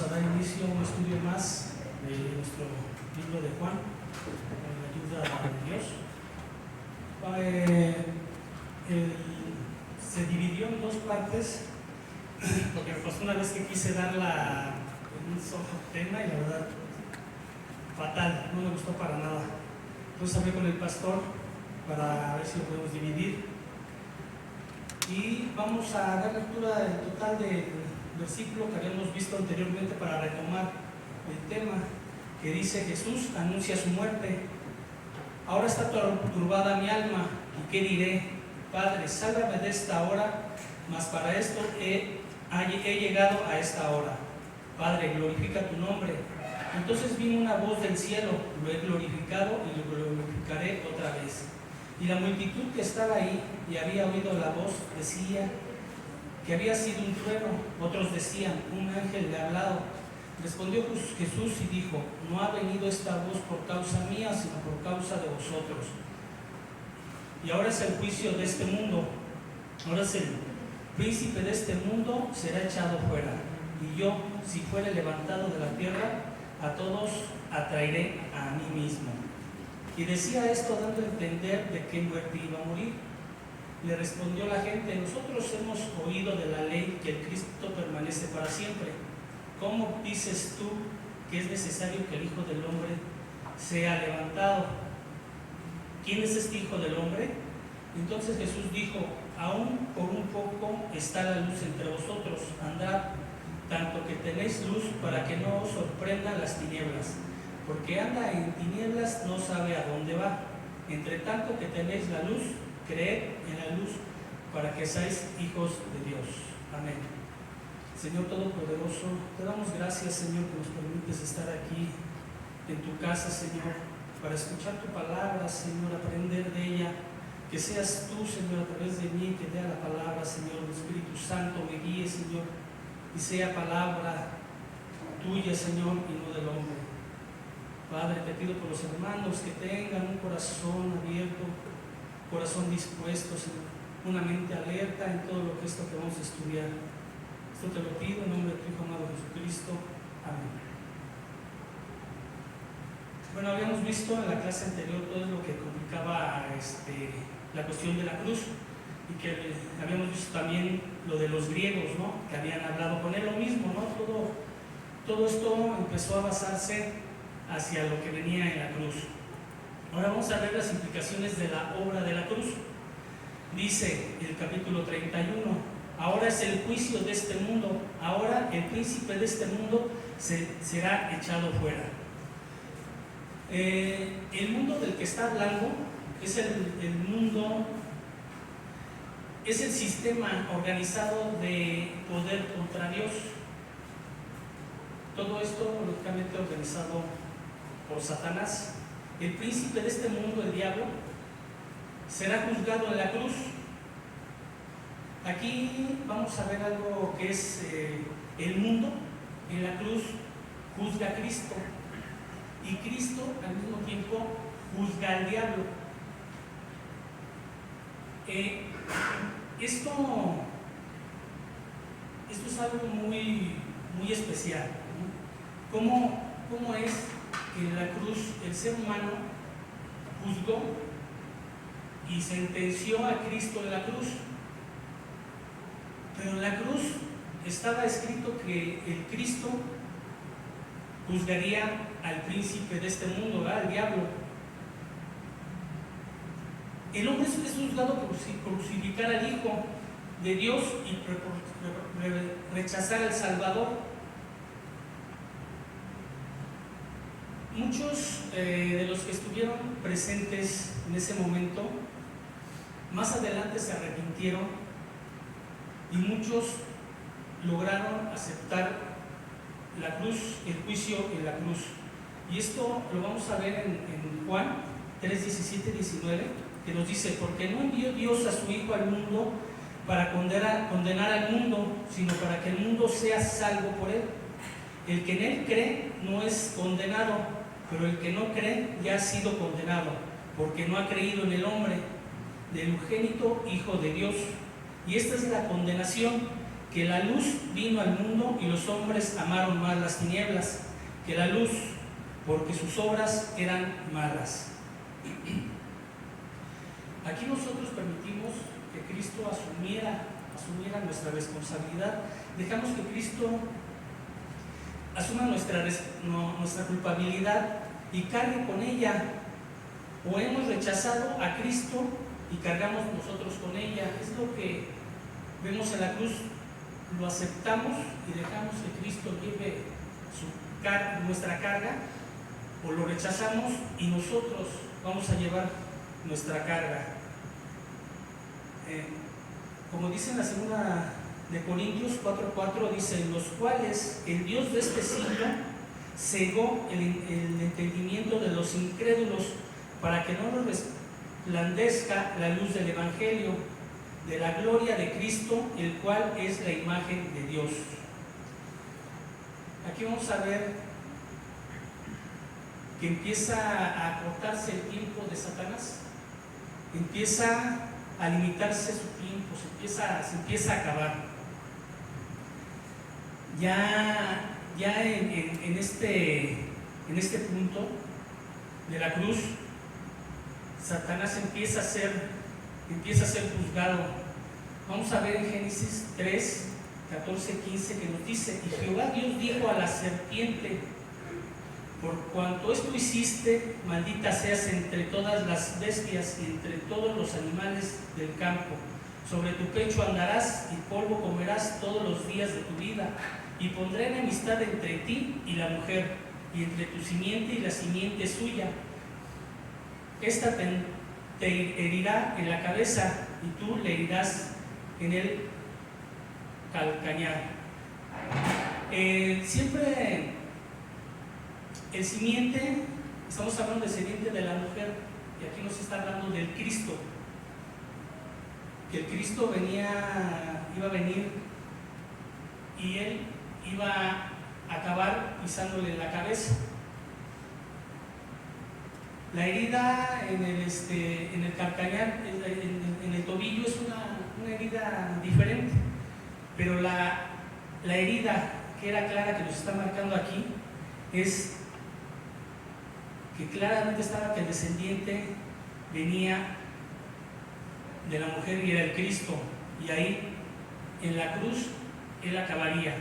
a dar inicio a un estudio más de nuestro libro de Juan, con la ayuda de Dios. Se dividió en dos partes, porque pues una vez que quise darla en un solo tema y la verdad, fatal, no me gustó para nada. Entonces hablé con el pastor para ver si lo podemos dividir. Y vamos a dar lectura del total del versículo que habíamos visto anteriormente para retomar el tema, que dice: Jesús anuncia su muerte. Ahora está turbada mi alma, ¿y qué diré? Padre, sálvame de esta hora, mas para esto he llegado a esta hora. Padre, glorifica tu nombre. Entonces vino una voz del cielo: lo he glorificado y lo glorificaré otra vez. Y la multitud que estaba ahí y había oído la voz decía que había sido un trueno. Otros decían: un ángel le ha hablado. Respondió Jesús y dijo: no ha venido esta voz por causa mía, sino por causa de vosotros. Y ahora es el juicio de este mundo. Ahora es el príncipe de este mundo será echado fuera. Y yo, si fuere levantado de la tierra, a todos atraeré a mí mismo. Y decía esto dando a entender de qué muerte iba a morir. Le respondió la gente: nosotros hemos oído de la ley que el Cristo permanece para siempre. ¿Cómo dices tú que es necesario que el Hijo del Hombre sea levantado? ¿Quién es este Hijo del Hombre? Entonces Jesús dijo: aún por un poco está la luz entre vosotros. Andad, tanto que tenéis luz, para que no os sorprendan las tinieblas. Porque anda en tinieblas, no sabe a dónde va. Entre tanto que tenéis la luz, creed en la luz, para que seáis hijos de Dios. Amén. Señor Todopoderoso, te damos gracias, Señor, que nos permites estar aquí en tu casa, Señor, para escuchar tu palabra, Señor, aprender de ella. Que seas tú, Señor, a través de mí, que lea la palabra, Señor. El Espíritu Santo me guíe, Señor, y sea palabra tuya, Señor, y no del hombre. Padre, te pido por los hermanos que tengan un corazón abierto, corazón dispuesto, Señor, una mente alerta en todo lo que esto que vamos a estudiar. Esto te lo pido en nombre de tu Hijo amado Jesucristo. Amén. Bueno, habíamos visto en la clase anterior todo lo que complicaba la cuestión de la cruz, y que habíamos visto también lo de los griegos, ¿no?, que habían hablado con él lo mismo, ¿no? Todo esto empezó a basarse hacia lo que venía en la cruz. Ahora vamos a ver las implicaciones de la obra de la cruz. Dice el capítulo 31: ahora es el juicio de este mundo, ahora el príncipe de este mundo será echado fuera. El mundo del que está hablando es el mundo, es el sistema organizado de poder contra Dios. Todo esto lógicamente organizado por Satanás. El príncipe de este mundo, el diablo, será juzgado en la cruz. Aquí vamos a ver algo que es el mundo en la cruz juzga a Cristo, y Cristo al mismo tiempo juzga al diablo. Esto es algo muy especial, ¿no? ¿Cómo es que en la cruz el ser humano juzgó y sentenció a Cristo en la cruz? Pero en la cruz estaba escrito que el Cristo juzgaría al príncipe de este mundo, ¿verdad?, al diablo. El hombre es juzgado por crucificar al Hijo de Dios y por rechazar al Salvador. Muchos de los que estuvieron presentes en ese momento, más adelante se arrepintieron, y muchos lograron aceptar la cruz, el juicio en la cruz. Y esto lo vamos a ver en Juan 3, 17, 19, que nos dice: porque no envió Dios a su Hijo al mundo para condenar al mundo, sino para que el mundo sea salvo por él. El que en él cree no es condenado, pero el que no cree ya ha sido condenado, porque no ha creído en el nombre del unigénito Hijo de Dios. Y esta es la condenación, que la luz vino al mundo y los hombres amaron más las tinieblas que la luz, porque sus obras eran malas. Aquí nosotros permitimos que Cristo asumiera nuestra responsabilidad, dejamos que Cristo asuma nuestra culpabilidad y cargue con ella, o hemos rechazado a Cristo y cargamos nosotros con ella. Es lo que vemos en la cruz, lo aceptamos y dejamos que Cristo lleve nuestra carga, o lo rechazamos y nosotros vamos a llevar nuestra carga. Como dice en la segunda de Corintios 4:4, dice: en los cuales el Dios de este siglo cegó el entendimiento de los incrédulos, para que no nos resplandezca la luz del Evangelio de la gloria de Cristo, el cual es la imagen de Dios. Aquí vamos a ver que empieza a acortarse el tiempo de Satanás, empieza a limitarse su tiempo, se empieza a acabar. Ya en este punto de la cruz, Satanás empieza a ser juzgado. Vamos a ver en Génesis 3, 14, 15, que nos dice: y Jehová Dios dijo a la serpiente: por cuanto esto hiciste, maldita seas entre todas las bestias y entre todos los animales del campo. Sobre tu pecho andarás y polvo comerás todos los días de tu vida. Y pondré enemistad entre ti y la mujer, y entre tu simiente y la simiente suya. Esta te herirá en la cabeza, y tú le herirás en el calcañar. Siempre el simiente, estamos hablando del simiente de la mujer, y aquí nos está hablando del Cristo, que el Cristo iba a venir y él iba a acabar pisándole la cabeza. La herida en el calcañar, en el tobillo, es una herida diferente, pero la herida que era clara, que nos está marcando aquí, es que claramente estaba que el descendiente venía de la mujer y era el Cristo, y ahí en la cruz él acabaría.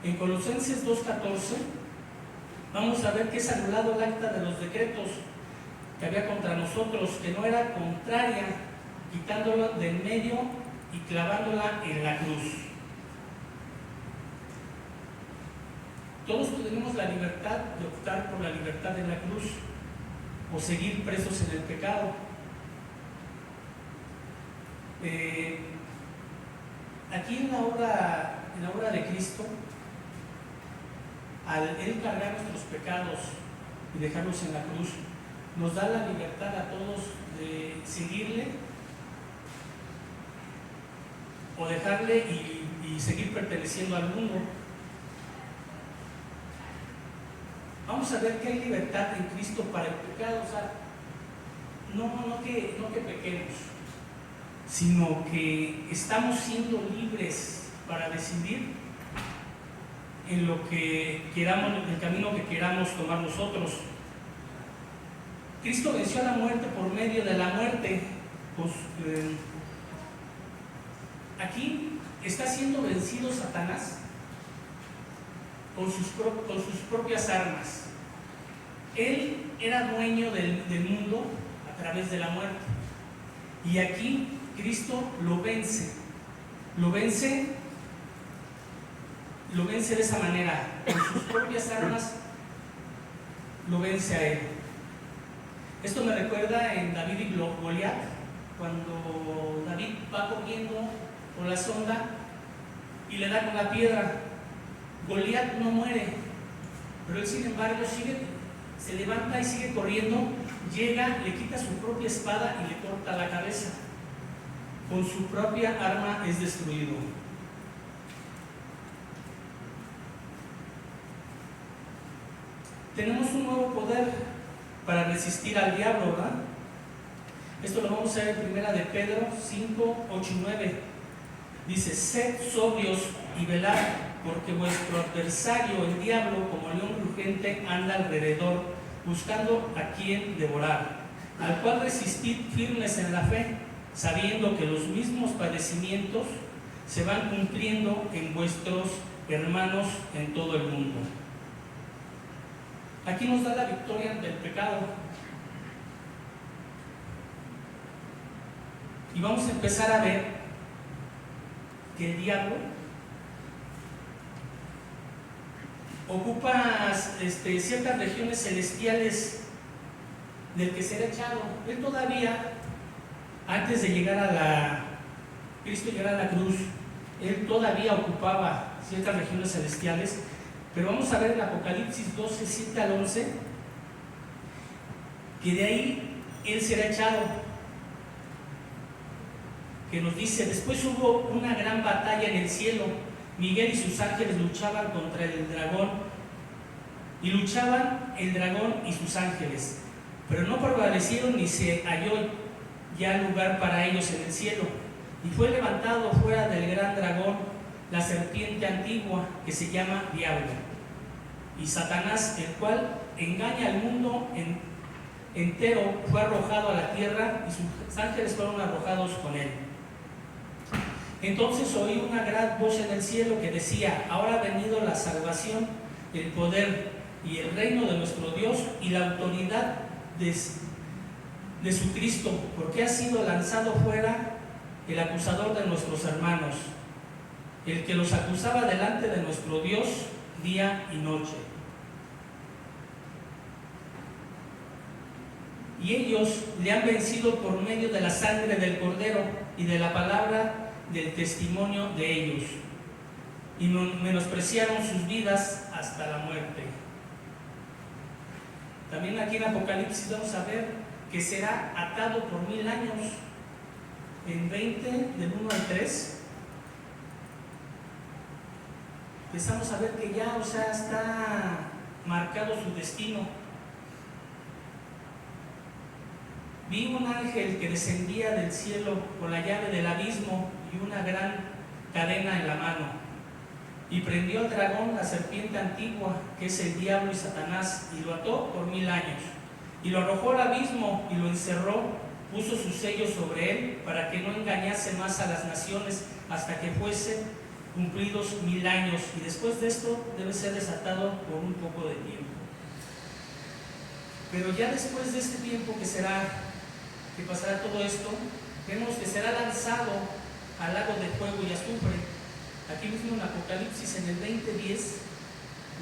En Colosenses 2:14 vamos a ver que es anulado el acta de los decretos que había contra nosotros, que no era contraria, quitándola del medio y clavándola en la cruz. Todos tenemos la libertad de optar por la libertad en la cruz o seguir presos en el pecado. Aquí en la obra de Cristo, al Él cargar nuestros pecados y dejarlos en la cruz, nos da la libertad a todos de seguirle o dejarle y seguir perteneciendo al mundo. Vamos a ver que hay libertad en Cristo para el pecado, o sea, no que pequemos, sino que estamos siendo libres para decidir en lo que queramos, en el camino que queramos tomar nosotros. Cristo venció a la muerte por medio de la muerte. Pues, aquí está siendo vencido Satanás con sus propias armas. Él era dueño del mundo a través de la muerte, y aquí Cristo lo vence de esa manera, con sus propias armas lo vence a él. Esto me recuerda en David y Goliat, cuando David va corriendo por la sonda y le da con la piedra. Goliat no muere, pero él, sin embargo, se levanta y sigue corriendo, llega, le quita su propia espada y le corta la cabeza. Con su propia arma es destruido. Tenemos un nuevo poder para resistir al diablo, ¿verdad? Esto lo vamos a ver en 1 de Pedro 5, 8 y 9. Dice: sed sobrios y velad, porque vuestro adversario, el diablo, como león rugiente, anda alrededor, buscando a quien devorar, al cual resistid firmes en la fe, sabiendo que los mismos padecimientos se van cumpliendo en vuestros hermanos en todo el mundo. Aquí nos da la victoria ante el pecado. Y vamos a empezar a ver que el diablo ocupa ciertas regiones celestiales del que será echado. Él todavía, antes de llegar Cristo llegar a la cruz, él todavía ocupaba ciertas regiones celestiales, pero vamos a ver en Apocalipsis 12, 7 al 11, que de ahí él será echado, que nos dice: después hubo una gran batalla en el cielo, Miguel y sus ángeles luchaban contra el dragón, y luchaban el dragón y sus ángeles, pero no prevalecieron ni se halló ya lugar para ellos en el cielo. Y fue levantado fuera del gran dragón la serpiente antigua, que se llama Diablo y Satanás, el cual engaña al mundo entero. Fue arrojado a la tierra y sus ángeles fueron arrojados con él. Entonces oí una gran voz en el cielo que decía: ahora ha venido la salvación, el poder y el reino de nuestro Dios y la autoridad de su Cristo, porque ha sido lanzado fuera el acusador de nuestros hermanos, el que los acusaba delante de nuestro Dios día y noche. Y ellos le han vencido por medio de la sangre del Cordero y de la palabra del testimonio de ellos, y menospreciaron sus vidas hasta la muerte. También aquí en Apocalipsis vamos a ver que será atado por 1000 años. En 20, del 1 al 3, empezamos a ver que ya, está marcado su destino. Vi un ángel que descendía del cielo con la llave del abismo y una gran cadena en la mano, y prendió al dragón, la serpiente antigua, que es el diablo y Satanás, y lo ató por 1000 años, y lo arrojó al abismo y lo encerró. Puso sus sellos sobre él para que no engañase más a las naciones hasta que fuese cumplidos 1000 años, y después de esto debe ser desatado por un poco de tiempo. Pero ya después de este tiempo que pasará todo esto, vemos que será lanzado al lago de fuego y azufre. Aquí mismo en Apocalipsis, en el 20:10,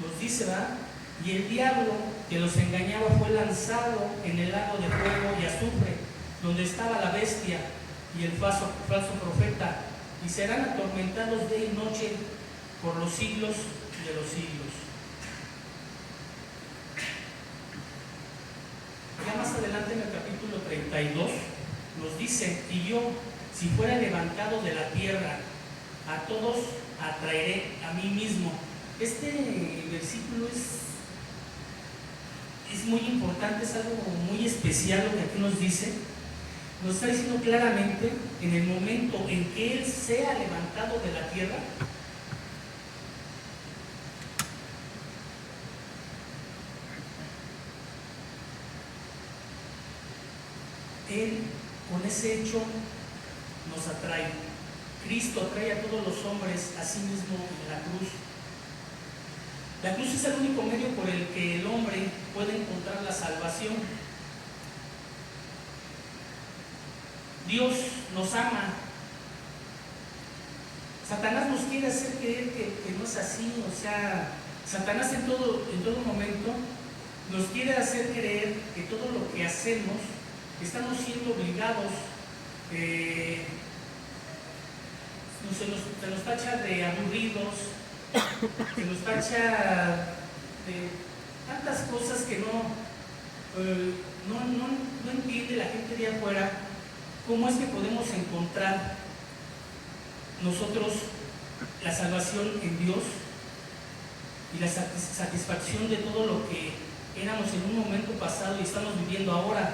nos dice: ¿verdad? Y el diablo que los engañaba fue lanzado en el lago de fuego y azufre, donde estaba la bestia y el falso profeta, y serán atormentados día y noche por los siglos de los siglos. Ya más adelante en el capítulo 32 nos dice: y yo, si fuera levantado de la tierra, a todos atraeré a mí mismo. Este versículo es muy importante, es algo muy especial lo que aquí nos dice. Nos está diciendo claramente, en el momento en que Él sea levantado de la tierra, Él, con ese hecho, nos atrae. Cristo atrae a todos los hombres a sí mismo en la cruz. La cruz es el único medio por el que el hombre puede encontrar la salvación. Dios nos ama. Satanás nos quiere hacer creer que no es así. Satanás en todo momento nos quiere hacer creer que todo lo que hacemos estamos siendo obligados, se nos tacha de aburridos, se nos tacha de tantas cosas que no entiende la gente de afuera. ¿Cómo es que podemos encontrar nosotros la salvación en Dios y la satisfacción de todo lo que éramos en un momento pasado y estamos viviendo ahora?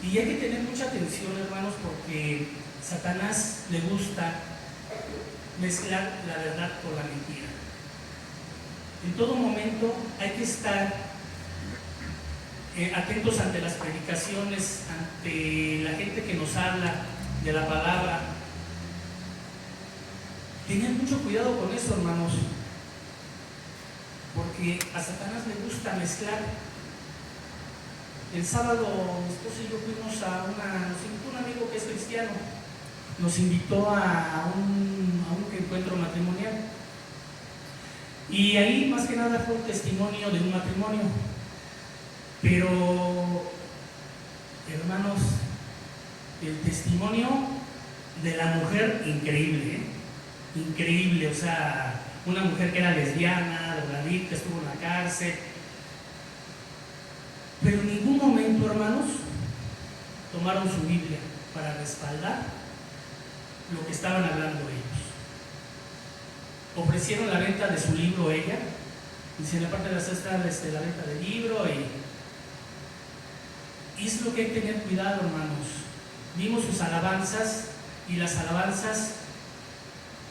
Y hay que tener mucha atención, hermanos, porque Satanás le gusta mezclar la verdad con la mentira. En todo momento hay que estar atentos ante las predicaciones, ante la gente que nos habla de la palabra. Tengan mucho cuidado con eso, hermanos, porque a Satanás le gusta mezclar. El sábado mi esposo y yo fuimos nos invitó un amigo que es cristiano, nos invitó a un encuentro matrimonial, y ahí más que nada fue un testimonio de un matrimonio. Pero, hermanos, el testimonio de la mujer, increíble, ¿eh? Increíble. O sea, una mujer que era lesbiana, drogadicta, estuvo en la cárcel, pero en ningún momento, hermanos, tomaron su Biblia para respaldar lo que estaban hablando ellos. Ofrecieron la venta de su libro ella, dice en la parte de la cesta la venta del libro, y es lo que hay que tener cuidado, hermanos. Vimos sus alabanzas, y las alabanzas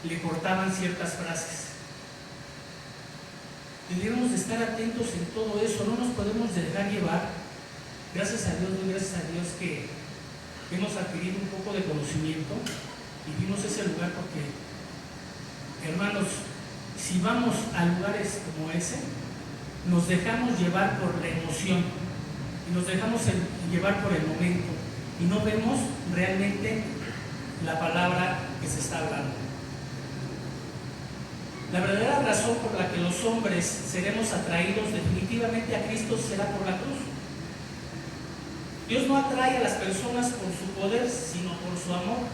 le cortaban ciertas frases. Debemos de estar atentos en todo eso, no nos podemos dejar llevar. Gracias a Dios que hemos adquirido un poco de conocimiento y vimos ese lugar, porque, hermanos, si vamos a lugares como ese, nos dejamos llevar por la emoción y nos dejamos llevar por el momento y no vemos realmente la palabra que se está hablando. La verdadera razón por la que los hombres seremos atraídos definitivamente a Cristo será por la cruz. Dios no atrae a las personas por su poder, sino por su amor.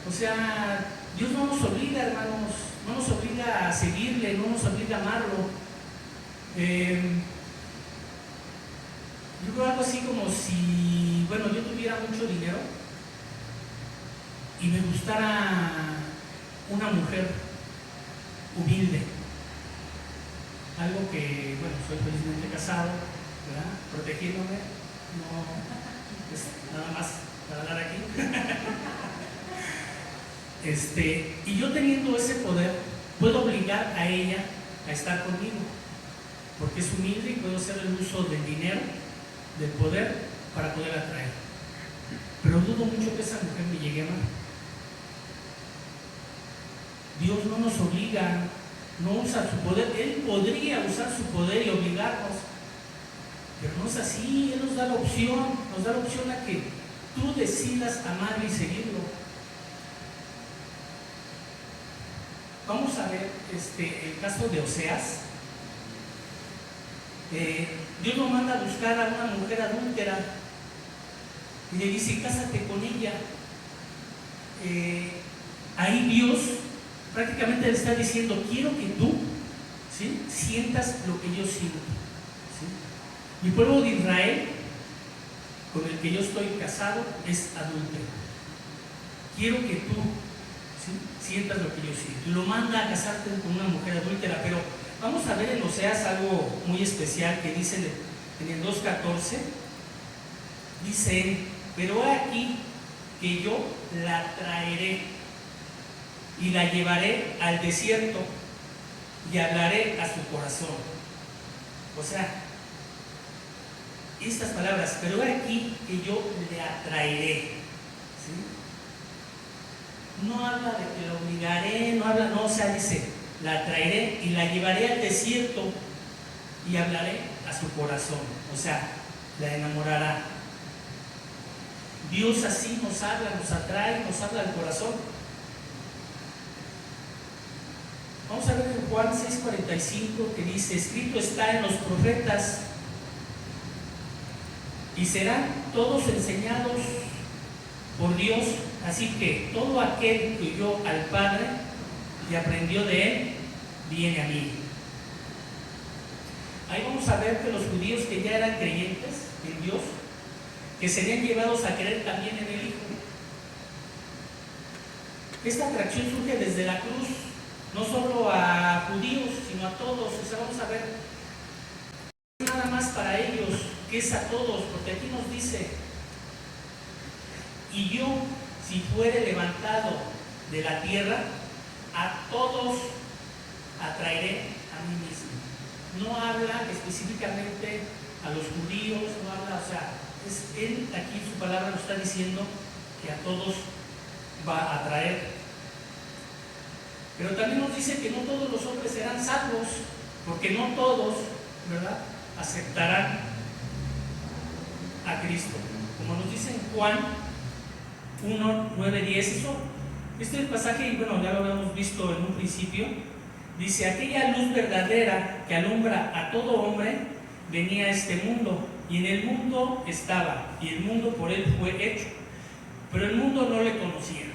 O sea, Dios no nos obliga, hermanos, no nos obliga a seguirle, no nos obliga a amarlo. Yo creo algo así como si, yo tuviera mucho dinero y me gustara una mujer humilde, algo que, soy felizmente casado, ¿verdad? Protegiéndome, no es nada más para hablar aquí. Y yo teniendo ese poder, puedo obligar a ella a estar conmigo, porque es humilde y puedo hacer el uso del dinero, del poder, para poder atraer. Pero dudo mucho que esa mujer me llegue a amar. Dios no nos obliga, no usa su poder. Él podría usar su poder y obligarnos, pero no es así. Él nos da la opción a que tú decidas amarlo y seguirlo. Vamos a ver el caso de Oseas. Dios lo manda a buscar a una mujer adúltera y le dice: cásate con ella. Ahí Dios prácticamente le está diciendo: quiero que tú, ¿sí?, sientas lo que yo siento, ¿sí? Mi pueblo de Israel, con el que yo estoy casado, es adúltero. Quiero que tú, ¿sí?, sientas lo que yo siento. Y lo manda a casarte con una mujer adúltera. Pero vamos a ver en Oseas algo muy especial que dice en el 2:14. Dice: pero he aquí que yo la traeré y la llevaré al desierto y hablaré a su corazón. O sea, estas palabras: pero he aquí que yo le atraeré, ¿sí? No habla de que la obligaré, dice: la atraeré y la llevaré al desierto y hablaré a su corazón. O sea, la enamorará. Dios así nos habla, nos atrae, nos habla al corazón. Vamos a ver en Juan 6:45, que dice: escrito está en los profetas, y serán todos enseñados por Dios, así que todo aquel que oyó al Padre y aprendió de él, viene a mí. Ahí vamos a ver que los judíos que ya eran creyentes en Dios, que serían llevados a creer también en el Hijo. Esta atracción surge desde la cruz, no solo a judíos, sino a todos. O sea, vamos a ver, nada más para ellos, que es a todos, porque aquí nos dice: y yo, si fuere levantado de la tierra, a todos atraeré a mí mismo. No habla específicamente a los judíos, no habla, o sea, él aquí su palabra nos está diciendo que a todos va a atraer. Pero también nos dice que no todos los hombres serán salvos, porque no todos, ¿verdad?, aceptarán a Cristo. Como nos dice en Juan 1, 9, 10, este pasaje, bueno, ya lo habíamos visto en un principio, dice: aquella luz verdadera que alumbra a todo hombre venía a este mundo, y en el mundo estaba, y el mundo por él fue hecho, pero el mundo no le conocía.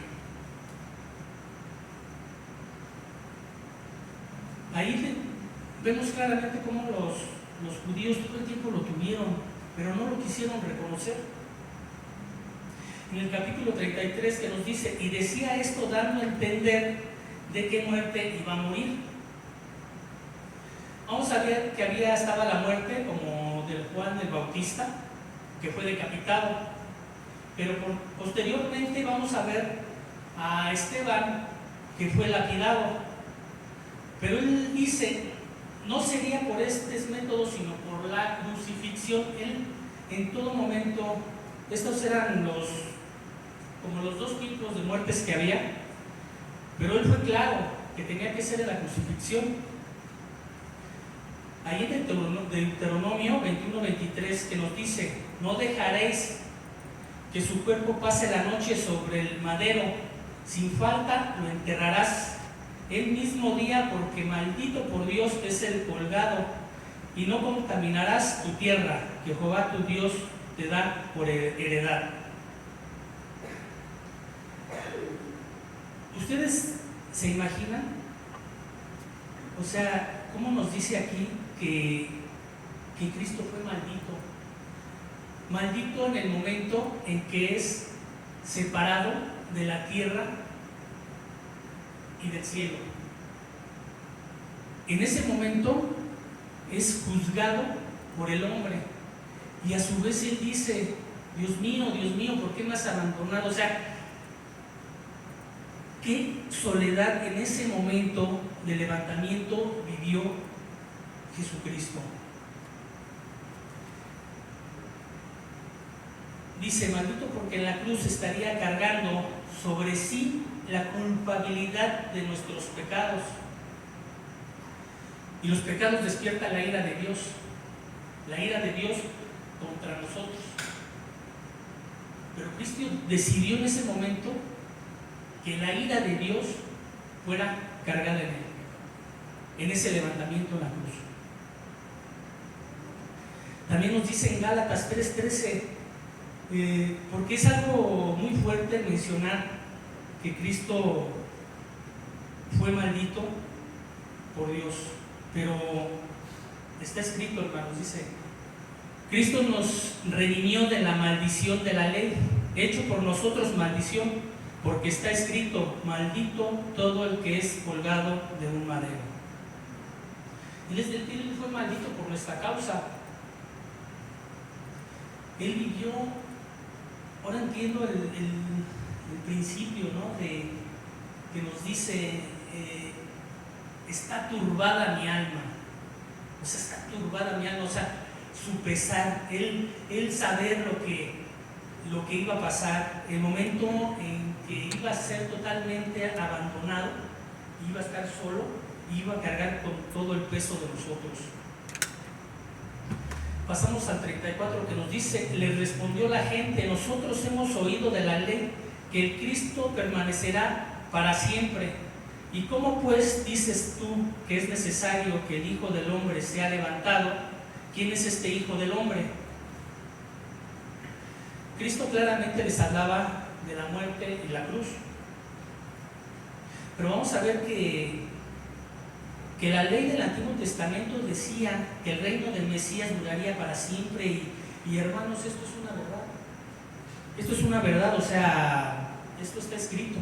Ahí vemos claramente cómo los judíos todo el tiempo lo tuvieron, pero no lo quisieron reconocer. En el capítulo 33 que nos dice: y decía esto dando a entender de qué muerte iba a morir. Vamos a ver que estaba la muerte como del Juan el Bautista, que fue decapitado, pero posteriormente vamos a ver a Esteban, que fue lapidado. Pero él dice, no sería por estos métodos, sino por la crucifixión. Él en todo momento, estos eran como los dos tipos de muertes que había, pero él fue claro que tenía que ser en la crucifixión. Ahí en Deuteronomio 21-23 que nos dice: no dejaréis que su cuerpo pase la noche sobre el madero, sin falta lo enterrarás el mismo día, porque maldito por Dios es el colgado, y no contaminarás tu tierra, que Jehová tu Dios te da por heredad. ¿Ustedes se imaginan? O sea, ¿cómo nos dice aquí que Cristo fue maldito? Maldito en el momento en que es separado de la tierra y del cielo. En ese momento es juzgado por el hombre, y a su vez él dice: Dios mío, ¿por qué me has abandonado? O sea, qué soledad en ese momento de levantamiento vivió Jesucristo. Dice: maldito porque en la cruz estaría cargando sobre sí la culpabilidad de nuestros pecados, y los pecados despiertan la ira de Dios contra nosotros. Pero Cristo decidió en ese momento que la ira de Dios fuera cargada en él, en ese levantamiento en la cruz. También nos dice en Gálatas 3:13, porque es algo muy fuerte mencionar que Cristo fue maldito por Dios, pero está escrito, hermanos, dice: Cristo nos redimió de la maldición de la ley, hecho por nosotros maldición, porque está escrito: maldito todo el que es colgado de un madero. Él fue maldito por nuestra causa. Él vivió, ahora entiendo el principio, ¿no?, que nos dice: está turbada mi alma. O sea, está turbada mi alma, o sea, su pesar, él saber lo que iba a pasar, el momento en que iba a ser totalmente abandonado, iba a estar solo, iba a cargar con todo el peso de nosotros. Pasamos al 34 que nos dice: le respondió la gente: nosotros hemos oído de la ley que el Cristo permanecerá para siempre. ¿Y cómo pues dices tú que es necesario que el Hijo del Hombre sea levantado? ¿Quién es este Hijo del Hombre? Cristo claramente les hablaba de la muerte y la cruz. Pero vamos a ver que la ley del Antiguo Testamento decía que el reino del Mesías duraría para siempre, y hermanos, esto es una verdad. Esto es una verdad, o sea, esto está escrito.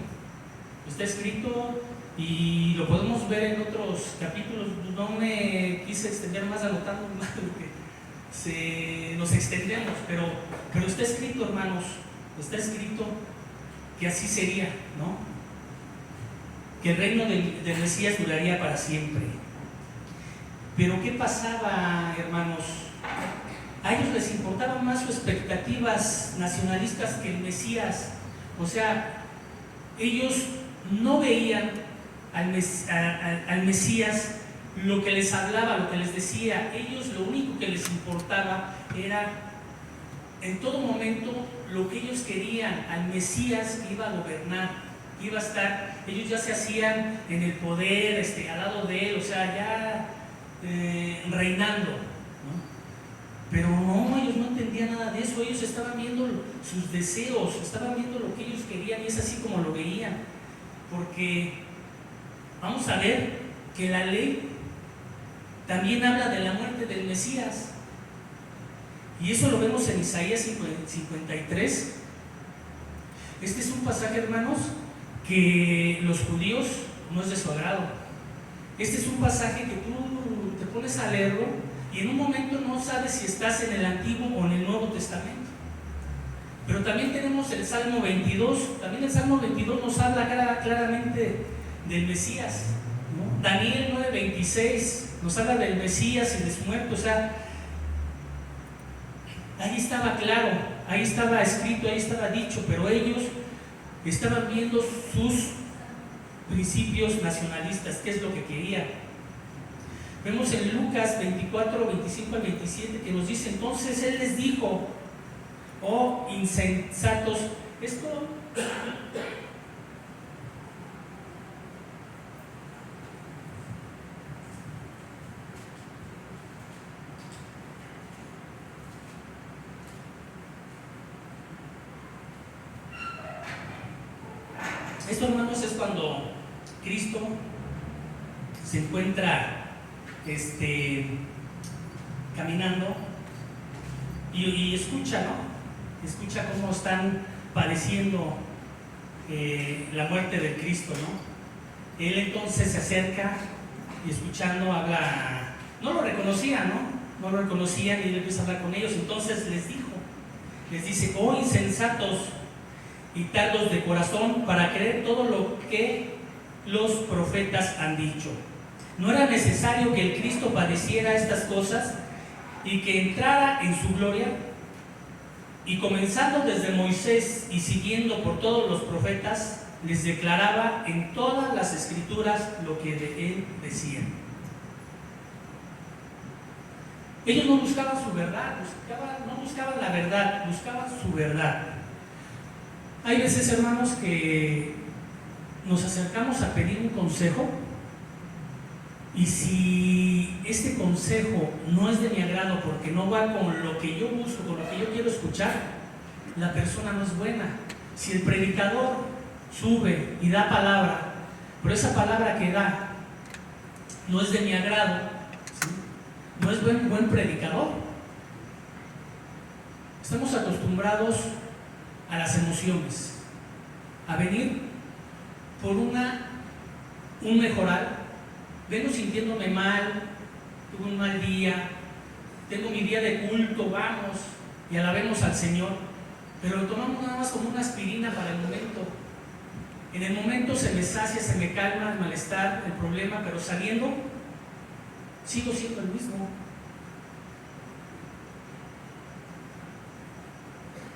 Está escrito y lo podemos ver en otros capítulos. No me quise extender más anotando más porque nos extendemos, pero está escrito, hermanos. está escrito que así sería, ¿no? Que el reino del Mesías duraría para siempre. Pero ¿qué pasaba, hermanos? A ellos les importaban más sus expectativas nacionalistas que el Mesías. O sea, ellos no veían al Mesías lo que les hablaba, lo que les decía. Ellos lo único que les importaba era en todo momento lo que ellos querían, al Mesías que iba a gobernar, que iba a estar. Ellos ya se hacían en el poder, al lado de él, o sea, ya reinando, ¿no? Pero no, ellos no entendían nada de eso. Ellos estaban viendo sus deseos, estaban viendo lo que ellos querían, y es así como lo veían. Porque vamos a ver que la ley también habla de la muerte del Mesías, y eso lo vemos en Isaías 53. Este es un pasaje, hermanos, que los judíos no es de su agrado. Este es un pasaje que tú te pones a leerlo y en un momento no sabes si estás en el Antiguo o en el Nuevo Testamento. Pero también tenemos el Salmo 22. También el Salmo 22 nos habla claramente del Mesías, ¿no? Daniel 9:26 nos habla del Mesías y de su muerte. O sea, ahí estaba claro, ahí estaba escrito, ahí estaba dicho, pero ellos estaban viendo sus principios nacionalistas, qué es lo que querían. Vemos en Lucas 24, 25 al 27 que nos dice: entonces él les dijo: oh insensatos. Esto, hermanos, es cuando Cristo se encuentra caminando y escucha, ¿no? Escucha cómo están padeciendo la muerte de Cristo, ¿no? Él entonces se acerca y escuchando habla. No lo reconocía, ¿no? No lo reconocían, y él empieza a hablar con ellos. Entonces les dice: oh insensatos y tardos de corazón para creer todo lo que los profetas han dicho. ¿No era necesario que el Cristo padeciera estas cosas y que entrara en su gloria? Y comenzando desde Moisés y siguiendo por todos los profetas, les declaraba en todas las escrituras lo que de él decían. Ellos no buscaban su verdad, no buscaban la verdad, buscaban su verdad. Hay veces, hermanos, que nos acercamos a pedir un consejo, y si este consejo no es de mi agrado porque no va con lo que yo busco, con lo que yo quiero escuchar, la persona no es buena. Si el predicador sube y da palabra, pero esa palabra que da no es de mi agrado, ¿sí?, no es buen predicador. Estamos acostumbrados a las emociones, a venir por un mejorar. Vengo sintiéndome mal, tuve un mal día, tengo mi día de culto, vamos y alabemos al Señor, pero lo tomamos nada más como una aspirina para el momento. En el momento se me sacia, se me calma el malestar, el problema, pero saliendo sigo siendo el mismo.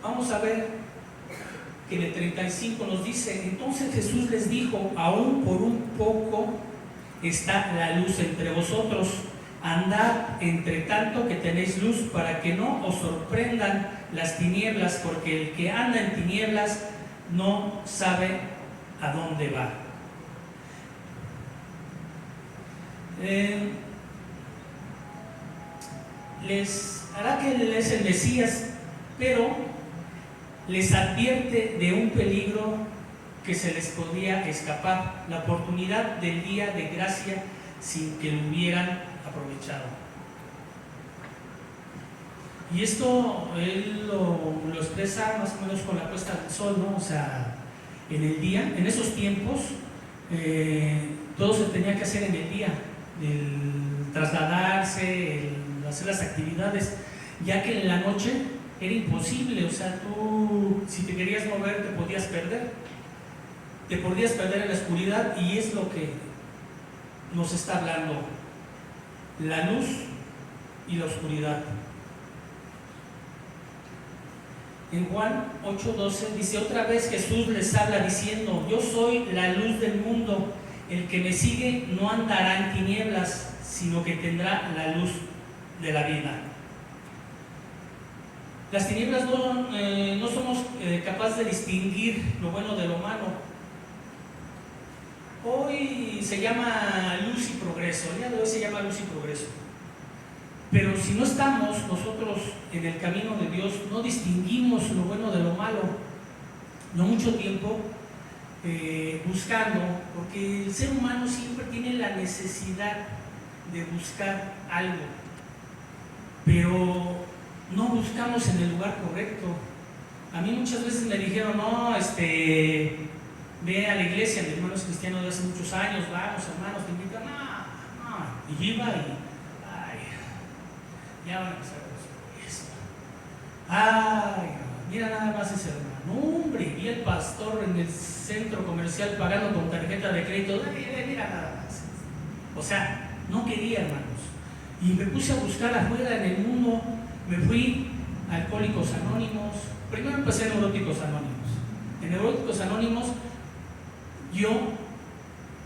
Vamos a ver que en el 35 nos dice: entonces Jesús les dijo: aún por un poco está la luz entre vosotros, andad entre tanto que tenéis luz, para que no os sorprendan las tinieblas, porque el que anda en tinieblas no sabe a dónde va. Les hará que él es el Mesías, pero les advierte de un peligro que se les podía escapar, la oportunidad del día de gracia sin que lo hubieran aprovechado. Y esto él lo expresa más o menos con la puesta del sol, ¿no? O sea, en el día, en esos tiempos, todo se tenía que hacer en el día, el trasladarse, el hacer las actividades, ya que en la noche era imposible. O sea, tú, si te querías mover, te podías perder en la oscuridad, y es lo que nos está hablando, la luz y la oscuridad. En Juan 8:12 dice: otra vez Jesús les habla diciendo: yo soy la luz del mundo, el que me sigue no andará en tinieblas, sino que tendrá la luz de la vida. Las tinieblas no somos capaces de distinguir lo bueno de lo malo. Hoy se llama luz y progreso, el día de hoy se llama luz y progreso. Pero si no estamos nosotros en el camino de Dios, no distinguimos lo bueno de lo malo. No mucho tiempo buscando, porque el ser humano siempre tiene la necesidad de buscar algo, pero no buscamos en el lugar correcto. A mí muchas veces me dijeron: no, ve a la iglesia de hermanos cristianos de hace muchos años, vamos hermanos, te invitan. No, y iba y ya van a empezar con eso. Mira nada más ese hermano, hombre, y el pastor en el centro comercial pagando con tarjeta de crédito. Mira nada más. O sea, no quería, hermanos, y me puse a buscar afuera en el mundo. Me fui a Alcohólicos Anónimos. Primero empecé en Neuróticos Anónimos. En Neuróticos Anónimos yo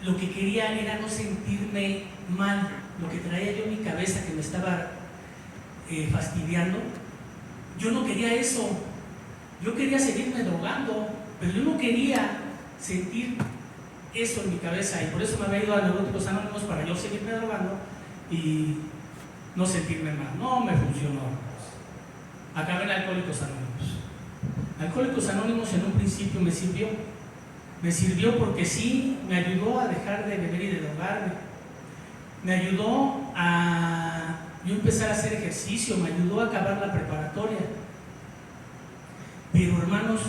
lo que quería era no sentirme mal. Lo que traía yo en mi cabeza que me estaba fastidiando, yo no quería eso. Yo quería seguirme drogando, pero yo no quería sentir eso en mi cabeza, y por eso me había ido a Neuróticos Anónimos, para yo seguirme drogando y no sentirme mal. No me funcionó. Acabé en Alcohólicos Anónimos. Alcohólicos Anónimos en un principio me sirvió porque sí, me ayudó a dejar de beber y de drogarme. Me ayudó a yo empezar a hacer ejercicio, me ayudó a acabar la preparatoria. Pero hermanos,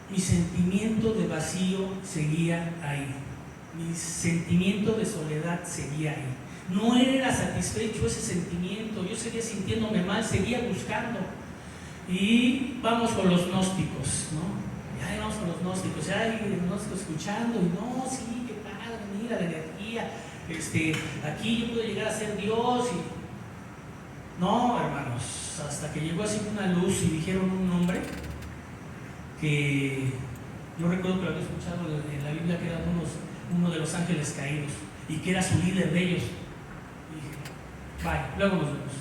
mi sentimiento de vacío seguía ahí. Mi sentimiento de soledad seguía ahí. No era satisfecho ese sentimiento, yo seguía sintiéndome mal, seguía buscando. Y vamos con los gnósticos, ¿no? Ya vamos con los gnósticos, ya hay gnósticos escuchando, y no, sí, qué padre, mira la energía, aquí yo puedo llegar a ser Dios. Y no, hermanos, hasta que llegó así una luz y dijeron un nombre que yo recuerdo que lo había escuchado en la Biblia, que era uno de los ángeles caídos, y que era su líder de ellos. Y dije: bye, luego nos vemos.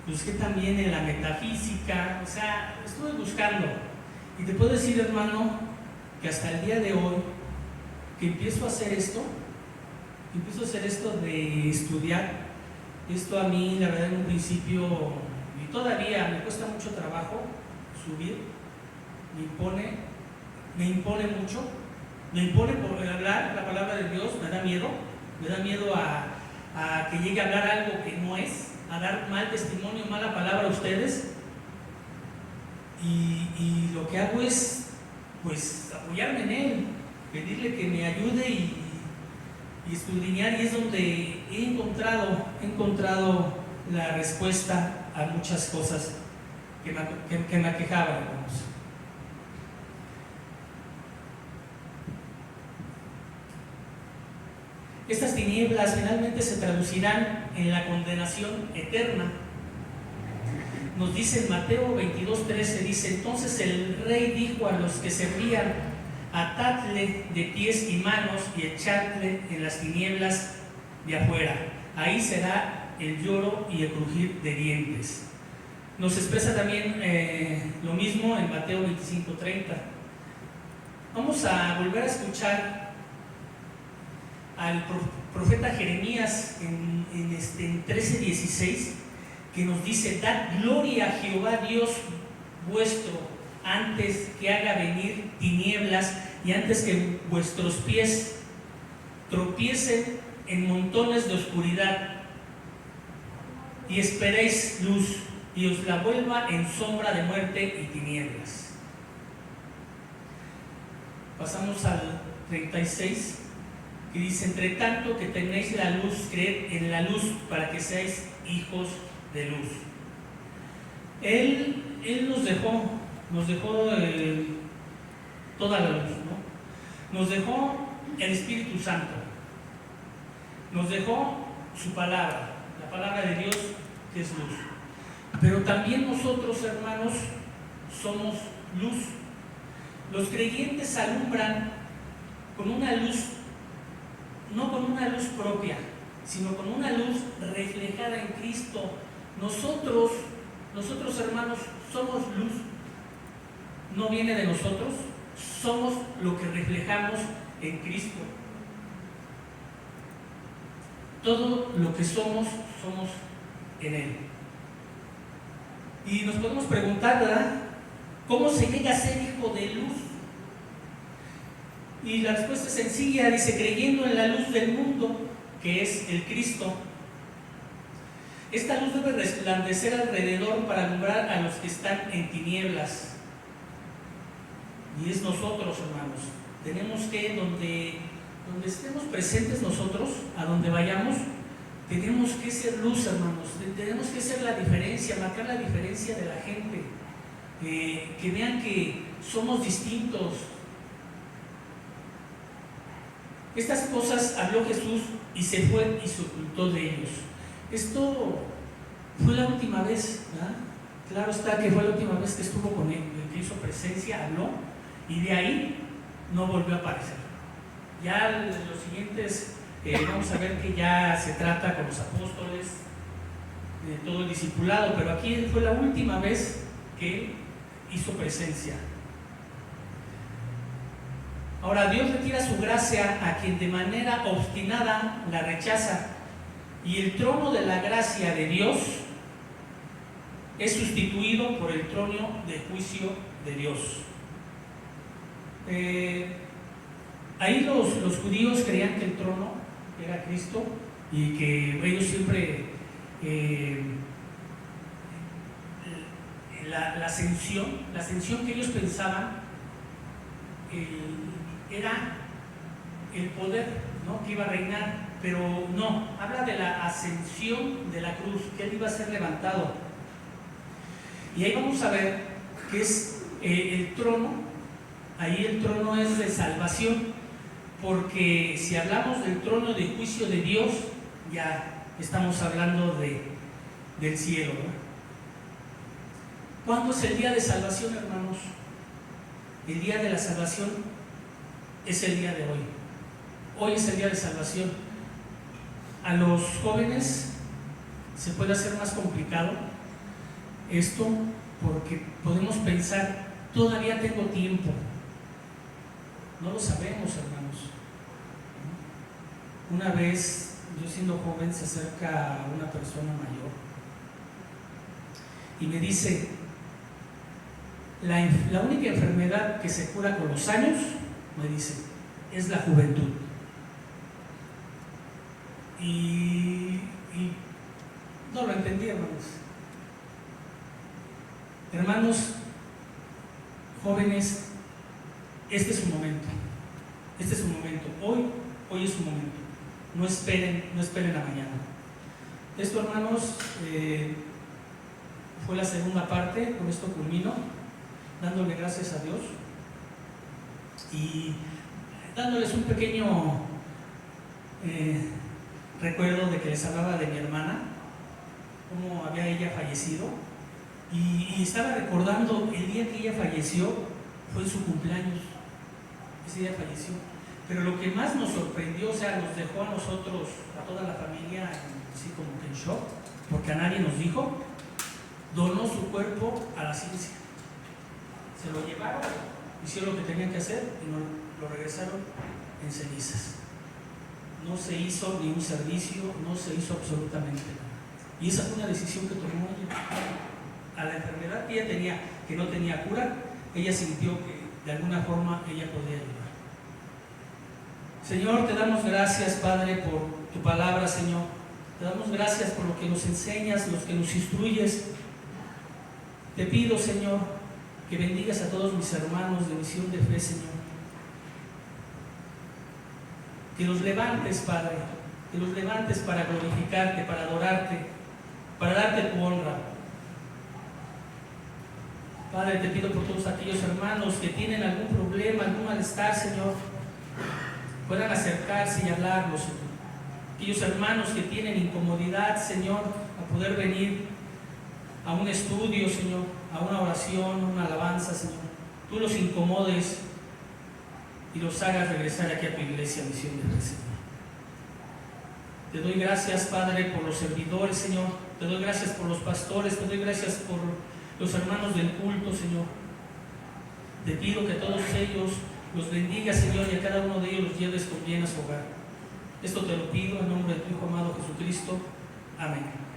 Busqué también en la metafísica, o sea, estuve buscando, y te puedo decir, hermano, que hasta el día de hoy que empiezo a hacer esto de estudiar esto, a mí la verdad en un principio, y todavía me cuesta mucho trabajo subir, me impone mucho, me impone por hablar la palabra de Dios, me da miedo a que llegue a hablar algo que no es, a dar mal testimonio, mala palabra a ustedes, y lo que hago es pues apoyarme en Él, pedirle que me ayude y escudriñar, y es donde he encontrado la respuesta a muchas cosas que me aquejaban, hermanos. Estas tinieblas finalmente se traducirán en la condenación eterna. Nos dice en Mateo 22:13, dice: entonces el rey dijo a los que servían: atadle de pies y manos y echadle en las tinieblas de afuera. Ahí será el lloro y el crujir de dientes. Nos expresa también lo mismo en Mateo 25:30. Vamos a volver a escuchar al profeta Jeremías en 13:16, que nos dice: dad gloria a Jehová Dios vuestro, antes que haga venir tinieblas y antes que vuestros pies tropiecen en montones de oscuridad, y esperéis luz y os la vuelva en sombra de muerte y tinieblas. Pasamos al 36. que dice: entre tanto que tenéis la luz, creed en la luz para que seáis hijos de luz. Él nos dejó toda la luz, ¿no? Nos dejó el Espíritu Santo, nos dejó su palabra, la palabra de Dios, que es luz. Pero también nosotros, hermanos, somos luz. Los creyentes alumbran con una luz, no con una luz propia, sino con una luz reflejada en Cristo. Nosotros, hermanos, somos luz. No viene de nosotros, somos lo que reflejamos en Cristo. Todo lo que somos en Él. Y nos podemos preguntar, ¿verdad?, ¿cómo se llega a ser hijo de luz? Y la respuesta es sencilla, dice: creyendo en la luz del mundo, que es el Cristo. Esta luz debe resplandecer alrededor para alumbrar a los que están en tinieblas. Y es nosotros, hermanos. Tenemos que, donde estemos presentes nosotros, a donde vayamos, tenemos que ser luz, hermanos. Tenemos que ser la diferencia, marcar la diferencia de la gente. Que vean que somos distintos. Estas cosas habló Jesús y se fue y se ocultó de ellos. Esto fue la última vez, ¿verdad? Claro está que fue la última vez que estuvo con él, que hizo presencia, habló, y de ahí no volvió a aparecer. Ya los siguientes, vamos a ver que ya se trata con los apóstoles, de todo el discipulado, pero aquí fue la última vez que hizo presencia. Ahora, Dios retira su gracia a quien de manera obstinada la rechaza, y el trono de la gracia de Dios es sustituido por el trono de juicio de Dios. Ahí los judíos creían que el trono era Cristo y que ellos siempre la ascensión que ellos pensaban era el poder, ¿no?, que iba a reinar, pero no, habla de la ascensión de la cruz, que él iba a ser levantado. Y ahí vamos a ver que es el trono. Ahí el trono es de salvación, porque si hablamos del trono de juicio de Dios, ya estamos hablando del cielo, ¿no? ¿Cuándo es el día de salvación, hermanos? El día de la salvación es el día de hoy. Hoy es el día de salvación. A los jóvenes se puede hacer más complicado esto, porque podemos pensar: todavía tengo tiempo. No lo sabemos, hermanos. Una vez, yo siendo joven, se acerca una persona mayor y me dice: la única enfermedad que se cura con los años, me dice, es la juventud. Y no lo entendí, hermanos. Hermanos jóvenes, este es su momento. Este es su momento. Hoy es su momento. No esperen a mañana. Esto, hermanos, fue la segunda parte. Con esto culmino, dándole gracias a Dios y dándoles un pequeño recuerdo de que les hablaba de mi hermana, cómo había ella fallecido, y estaba recordando el día que ella falleció, fue en su cumpleaños. Ese día falleció. Pero lo que más nos sorprendió, o sea, nos dejó a nosotros, a toda la familia, así como que en shock, porque a nadie nos dijo, donó su cuerpo a la ciencia. Se lo llevaron, hicieron lo que tenían que hacer y nos lo regresaron en cenizas. No se hizo ni un servicio, no se hizo absolutamente nada. Y esa fue una decisión que tomó ella. A la enfermedad que ella tenía, que no tenía cura, ella sintió que de alguna forma ella podía ayudar. Señor, te damos gracias, Padre, por tu palabra, Señor. Te damos gracias por lo que nos enseñas, lo que nos instruyes. Te pido, Señor, que bendigas a todos mis hermanos de Misión de Fe, Señor. que los levantes, Padre, que los levantes para glorificarte, para adorarte, para darte tu honra. Padre, te pido por todos aquellos hermanos que tienen algún problema, algún malestar, Señor, puedan acercarse y hablarlo, Señor. Aquellos hermanos que tienen incomodidad, Señor, a poder venir a un estudio, Señor, a una oración, una alabanza, Señor, tú los incomodes y los hagas regresar aquí a tu iglesia, Misión de Rey, Señor. Te doy gracias, Padre, por los servidores, Señor. Te doy gracias por los pastores. Te doy gracias por los hermanos del culto, Señor. Te pido que a todos ellos los bendiga, Señor, y a cada uno de ellos los lleves con bien a su hogar. Esto te lo pido en nombre de tu Hijo amado Jesucristo. Amén.